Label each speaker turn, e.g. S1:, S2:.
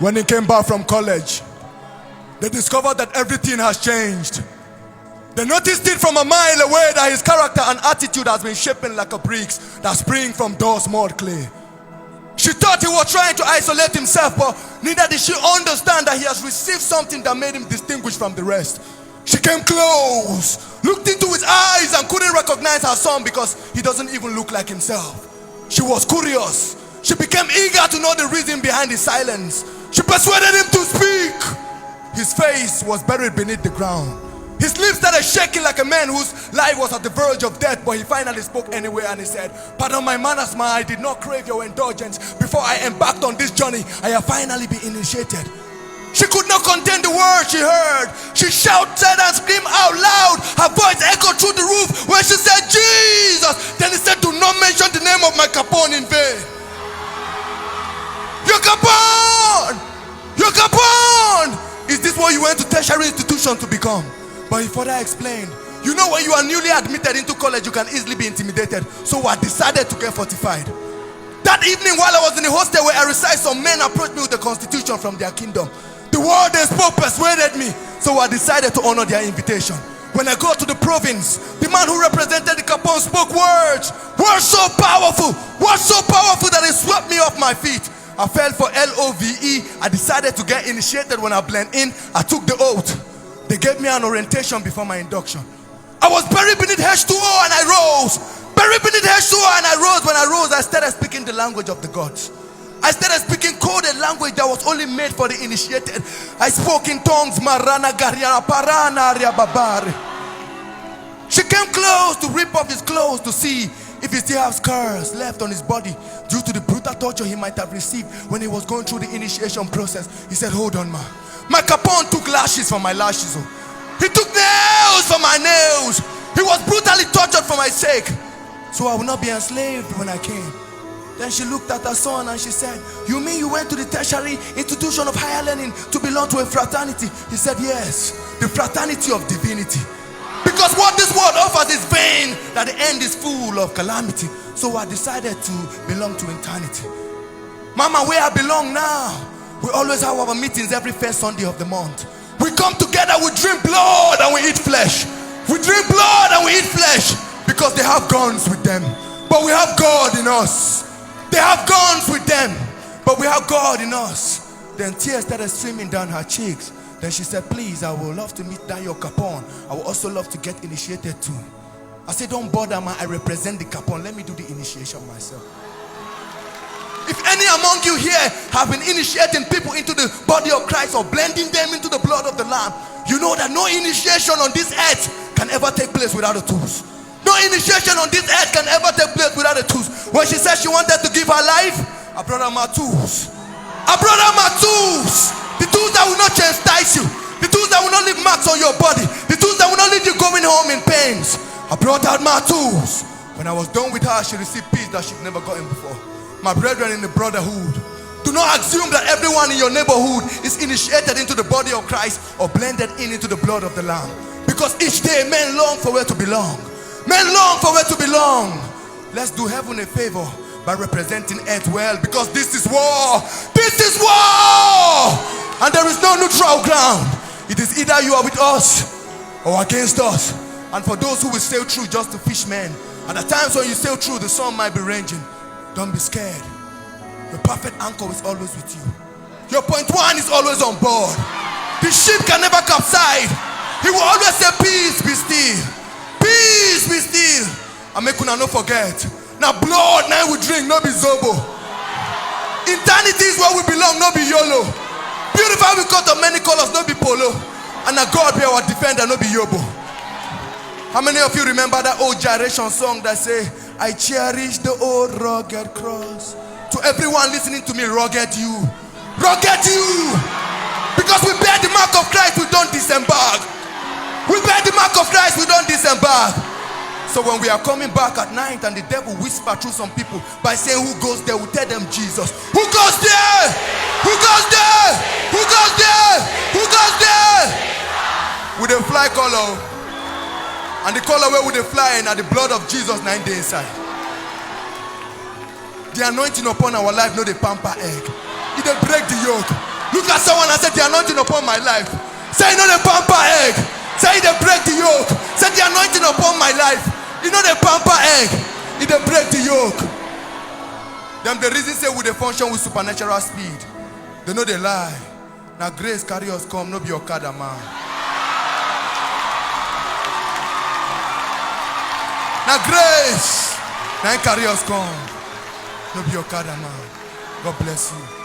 S1: When he came back from college, they discovered that everything has changed. They noticed it from a mile away that his character and attitude has been shaping like a bricks that spring from Door's mud clay. She thought he was trying to isolate himself, but neither did she understand that he has received something that made him distinguished from the rest. She came close, looked into his eyes and couldn't recognize her son because he doesn't even look like himself. She was curious. She became eager to know the reason behind his silence. She persuaded him to speak. His face was buried beneath the ground. His lips started shaking like a man whose life was at the verge of death, but he finally spoke anyway and he said, "Pardon my manners, ma, I did not crave your indulgence. Before I embarked on this journey, I have finally been initiated." She could not contain the words she heard. She shouted and screamed out loud. Her voice echoed through the roof when she said, "Jesus!" Then he said, "Do not mention the name of my Capone in vain." Your Capone! Your Capone! Is this what you went to tertiary institution to become? But he further explained, "You know, when you are newly admitted into college, you can easily be intimidated. So I decided to get fortified." That evening, while I was in the hostel where I reside, some men approached me with the constitution from their kingdom. The word they spoke persuaded me, so I decided to honor their invitation. When I got to the province, the man who represented the Capone spoke words so powerful that it swept me off my feet. I fell for LOVE. I decided to get initiated. When I blend in, I took the oath. They gave me an orientation before my induction. I was buried beneath H2O and I rose. Buried beneath H2O and I rose. When I rose, I started speaking the language of the gods. I started speaking coded language that was only made for the initiated. I spoke in tongues. Marana Gariana Parana Babari. She came close to rip off his clothes to see if he still has scars left on his body due to the brutal torture he might have received when he was going through the initiation process. He said, "Hold on, ma. My Capone took lashes for my lashes. Oh. He took nails for my nails. He was brutally tortured for my sake. So I will not be enslaved when I came." Then she looked at her son and she said, "You mean you went to the tertiary institution of higher learning to belong to a fraternity?" He said, "Yes, the fraternity of divinity. Because what this world offers is vain, that the end is full of calamity. So I decided to belong to eternity." Mama, where I belong now, we always have our meetings every first Sunday of the month. We come together, we drink blood and we eat flesh. We drink blood and we eat flesh because they have guns with them. But we have God in us. They have guns with them, but we have God in us. Then tears started streaming down her cheeks. Then she said, "Please, I would love to meet Daniel Capone. I would also love to get initiated too." I said, "Don't bother, man. I represent the Capone. Let me do the initiation myself." If any among you here have been initiating people into the body of Christ or blending them into the blood of the Lamb, you know that no initiation on this earth can ever take place without the tools. No initiation on this earth can ever take place without the tools. When she said she wanted to give her life, I brought her my tools. I brought her my tools. The tools that will not chastise you. The tools that will not leave marks on your body. The tools that will not leave you going home in pains. I brought out my tools. When I was done with her, she received peace that she'd never gotten before. My brethren in the brotherhood, do not assume that everyone in your neighborhood is initiated into the body of Christ or blended into the blood of the Lamb. Because each day men long for where to belong. Men long for where to belong. Let's do heaven a favor by representing earth well, because this is war. This is war! And there is no neutral ground. It is either you are with us or against us. And for those who will sail through just to fish men, at the times when you sail through, the sun might be raging. Don't be scared. The perfect anchor is always with you. Your point one is always on board. The ship can never capsize. He will always say, "Peace, be still. Peace, be still." And make una no forget. Now blood, now we drink, no be zobo. Eternity is where we belong, no be YOLO. Beautiful we cut of many colors, no be polo. And now God be our defender, no be yobo. How many of you remember that old gyration song that say, "I cherish the old rugged cross"? To everyone listening to me, rugged you. Rugged you. Because we bear the mark of Christ, we don't disembark. We bear the mark of Christ, we don't disembark. So when we are coming back at night and the devil whisper through some people by saying, "Who goes there?" we tell them, "Jesus." Who goes there? Who goes there? Who goes there? Who goes there? With a fly color. And the color where we they fly and the blood of Jesus 9 days inside. The anointing upon our life, no the pamper egg. It they break the yoke. Look at someone and say, the anointing upon my life. Say, you know the pamper egg. Say, they break the yoke. Say, the anointing upon my life. You know the pamper egg. It they break the yoke. Them the reason say we they function with supernatural speed. They know they lie. Now grace carry us come, no be your Okada man. Now grace, now carry us come, no be your Okada man. God bless you.